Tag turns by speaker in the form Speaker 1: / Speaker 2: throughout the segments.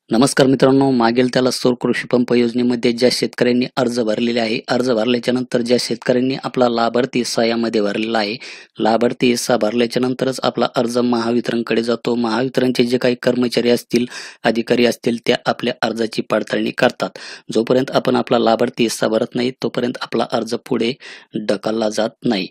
Speaker 1: नमस्कार मित्रांनो, मागेल त्याला सौर कृषी पंप योजनेमध्ये ज्या शेतकऱ्यांनी अर्ज भरलेले आहे, अर्ज भरल्याच्या नंतर ज्या शेतकऱ्यांनी आपला लाभार्थी हिस्सा यामध्ये भरलेला आहे, लाभार्थी हिस्सा भरल्याच्या नंतरच आपला अर्ज महावितरणकडे जातो. महावितरणचे जे काही कर्मचारी असतील, अधिकारी असतील, त्या आपल्या अर्जाची पडताळणी करतात. जोपर्यंत आपण आपला लाभार्थी हिस्सा भरत नाही, तोपर्यंत आपला अर्ज पुढे ढकलला जात नाही.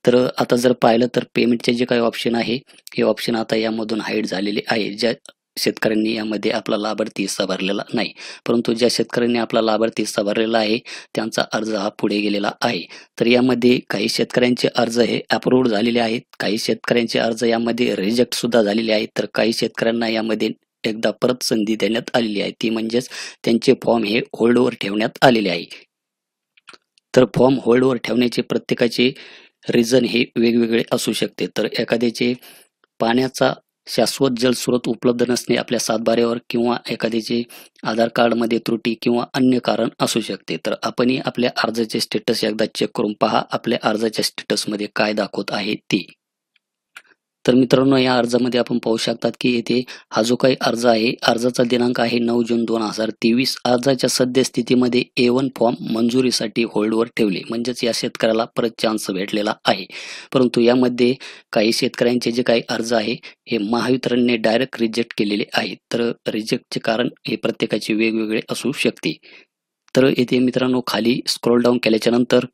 Speaker 1: तर आता जर पाहिलं तर पेमेंटचे जे काही ऑप्शन आहे, हे ऑप्शन आता यामधून हाईड झालेले आहे. ज्या शेतकऱ्यांनी यामध्ये आपला लाभार्थी हिस्सा भरलेला नाही, परंतु ज्या शेतकऱ्यांनी आपला लाभार्थी हिस्सा भरलेला आहे, त्यांचा अर्ज हा पुढे गेलेला आहे. तर यामध्ये काही शेतकऱ्यांचे अर्ज हे अप्रूव्ड झालेले आहेत, काही शेतकऱ्यांचे अर्ज यामध्ये रिजेक्ट सुद्धा झालेले आहेत, तर काही शेतकऱ्यांना यामध्ये एकदा परत संधी देण्यात आलेली आहे. ती म्हणजेच त्यांचे फॉर्म हे होल्डवर ठेवण्यात आलेले आहे. तर फॉर्म होल्डवर ठेवण्याचे प्रत्येकाचे रिझन हे वेगवेगळे असू शकते. तर एखाद्याचे पाण्याचा शाश्वत जलस्रोत उपलब्ध नसणे आपल्या सातबाऱ्यावर, किंवा एखाद्याचे आधार कार्डमध्ये त्रुटी किंवा अन्य कारण असू शकते. तर आपणही आपल्या अर्जाचे स्टेटस एकदा चेक करून पहा, आपल्या अर्जाच्या स्टेटसमध्ये काय दाखवत आहे ते. तर मित्रांनो, या अर्जामध्ये आपण पाहू शकतात की येथे हा जो काही अर्ज आहे, अर्जाचा दिनांक आहे 9 जून 2023. अर्जाच्या सद्यस्थितीमध्ये A1 फॉर्म मंजुरीसाठी होल्डवर ठेवले, म्हणजेच या शेतकऱ्याला परत चान्स भेटलेला आहे. परंतु यामध्ये काही शेतकऱ्यांचे जे काही अर्ज आहे, हे महावितरणने डायरेक्ट रिजेक्ट केलेले आहेत. तर रिजेक्टचे कारण हे प्रत्येकाचे वेगवेगळे असू शकते. तर येथे मित्रांनो, खाली स्क्रोल डाऊन केल्याच्या नंतर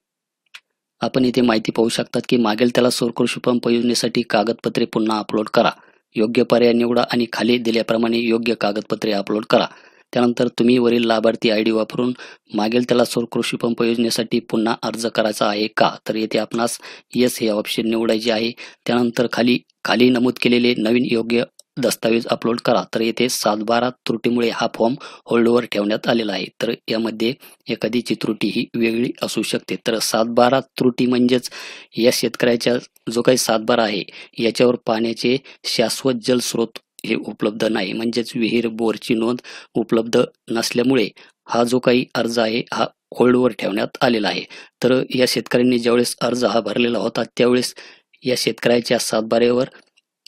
Speaker 1: आपण इथे माहिती पाहू शकतात की मागेल त्याला सौर कृषी पंप योजनेसाठी कागदपत्रे पुन्हा अपलोड करा. योग्य पर्याय निवडा आणि खाली दिल्याप्रमाणे योग्य कागदपत्रे अपलोड करा. त्यानंतर तुम्ही वरील लाभार्थी ID वापरून मागेल त्याला सौर कृषी पंप योजनेसाठी पुन्हा अर्ज करायचा आहे का? तर येथे आपणास येस हे ऑप्शन निवडायचे आहे. त्यानंतर खाली खाली नमूद केलेले नवीन योग्य दस्तावेज अपलोड करा. तर येथे 7/12 त्रुटीमुळे हा फॉर्म होल्डवर ठेवण्यात आलेला आहे. तर यामध्ये एखादीची त्रुटी ही वेगळी असू शकते. तर 7/12 त्रुटी म्हणजेच या शेतकऱ्याच्या जो काही 7/12 आहे, याच्यावर पाण्याचे शाश्वत जलस्रोत हे उपलब्ध नाही, म्हणजेच विहीर, बोरची नोंद उपलब्ध नसल्यामुळे हा जो काही अर्ज आहे, हा होल्डवर ठेवण्यात आलेला आहे. तर या शेतकऱ्यांनी ज्यावेळेस अर्ज हा भरलेला होता, त्यावेळेस या शेतकऱ्याच्या 7/12वर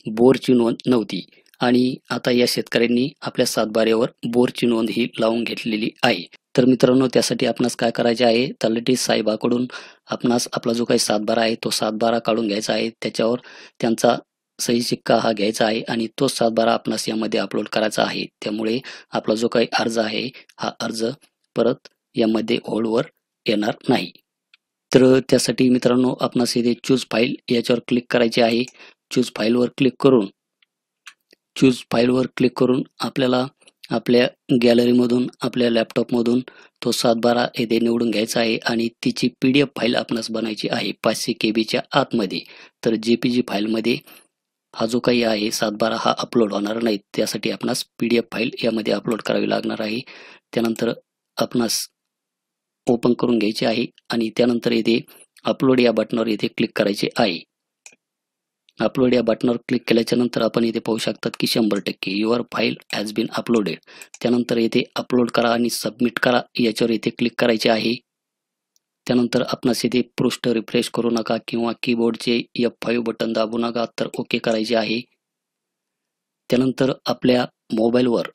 Speaker 1: बोरची नोंद नव्हती, आणि आता या शेतकऱ्यांनी आपल्या 7/12वर बोरची नोंद ही लावून घेतलेली आहे. तर मित्रांनो, त्यासाठी आपणास काय करायचे आहे, तलाठी साहेबाकडून आपणास आपला जो काही 7/12 आहे, तो 7/12 काढून घ्यायचा आहे. त्याच्यावर त्यांचा सही शिक्का हा घ्यायचा आहे, आणि तो 7/12 आपणास यामध्ये अपलोड करायचा आहे. त्यामुळे आपला जो काही अर्ज आहे, हा अर्ज परत यामध्ये होल्डवर येणार नाही. तर त्यासाठी मित्रांनो, आपणास इथे चूज फाईल याच्यावर क्लिक करायचे आहे. चूज फाईलवर क्लिक करून आपल्याला आपल्या गॅलरीमधून, आपल्या लॅपटॉपमधून तो 7/12 येथे निवडून घ्यायचा आहे, आणि तिची PDF फाईल आपणास बनायची आहे 500 KBच्या आतमध्ये. तर JPG फाईलमध्ये हा जो काही आहे 7/12 हा अपलोड होणार नाही. त्यासाठी आपणास PDF फाईल यामध्ये अपलोड करावी लागणार आहे. त्यानंतर आपणास ओपन करून घ्यायचे आहे, आणि त्यानंतर येथे अपलोड या बटनावर येथे क्लिक करायचे आहे. अपलोड या बटनावर क्लिक केल्याच्या नंतर आपण इथे पाहू शकतात की 100% your file has been uploaded. त्यानंतर येथे अपलोड करा आणि सबमिट करा याच्यावर इथे क्लिक करायचे आहे. त्यानंतर आपणास इथे पृष्ठ रिफ्रेश करू नका किंवा कीबोर्डचे F5 बटन दाबू नका, तर ओके करायचे आहे. त्यानंतर आपल्या मोबाईलवर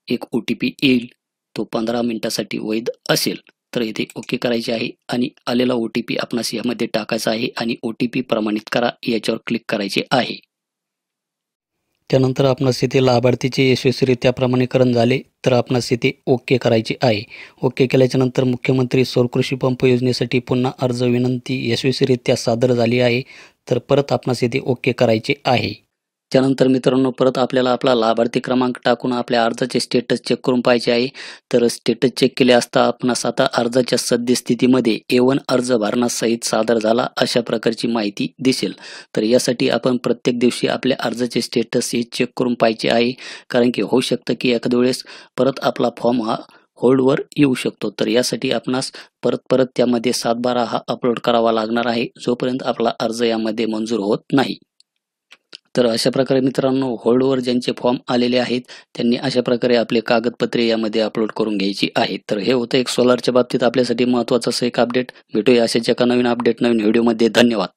Speaker 1: एक OTP येईल, तो 15 मिनिटासाठी वैध असेल. तर इथे ओके करायचे आहे, आणि आलेला OTP आपणास यामध्ये टाकायचा आहे, आणि OTP प्रमाणित करा याच्यावर क्लिक करायचे आहे. त्यानंतर आपणास इथे लाभार्थीचे यशस्वीरित्या प्रमाणीकरण झाले, तर आपणास इथे ओके करायचे आहे. ओके केल्याच्या नंतर मुख्यमंत्री सौर कृषी पंप योजनेसाठी पुन्हा अर्ज विनंती यशस्वीरित्या सादर झाली आहे, तर परत आपणास इथे ओके करायचे आहे. त्यानंतर मित्रांनो, परत आपल्याला आपला लाभार्थी क्रमांक टाकून आपल्या अर्जाचे स्टेटस चेक करून पाहायचे आहे. तर स्टेटस चेक केले असता आपणास आता अर्जाच्या सद्यस्थितीमध्ये A1 अर्ज भरण्यासहित सादर झाला अशा प्रकारची माहिती दिसेल. तर यासाठी आपण प्रत्येक दिवशी आपल्या अर्जाचे स्टेटस हे चेक करून पाहायचे आहे, कारण की होऊ शकतं की एखाद्या वेळेस परत आपला फॉर्म हा होल्डवर येऊ शकतो. तर यासाठी आपणास परत त्यामध्ये 7/12 हा अपलोड करावा लागणार आहे, जोपर्यंत आपला अर्ज यामध्ये मंजूर होत नाही. तर अशा प्रकारे मित्रांनो, होल्डवर ज्यांचे फॉर्म आलेले आहेत, त्यांनी अशा प्रकारे आपले कागदपत्रे यामध्ये अपलोड करून घ्यायची आहेत. तर हे होतं एक सोलारच्या बाबतीत आपल्यासाठी महत्त्वाचं असं एक अपडेट. भेटूया अशाच एका नवीन अपडेट, नवीन व्हिडिओमध्ये. धन्यवाद.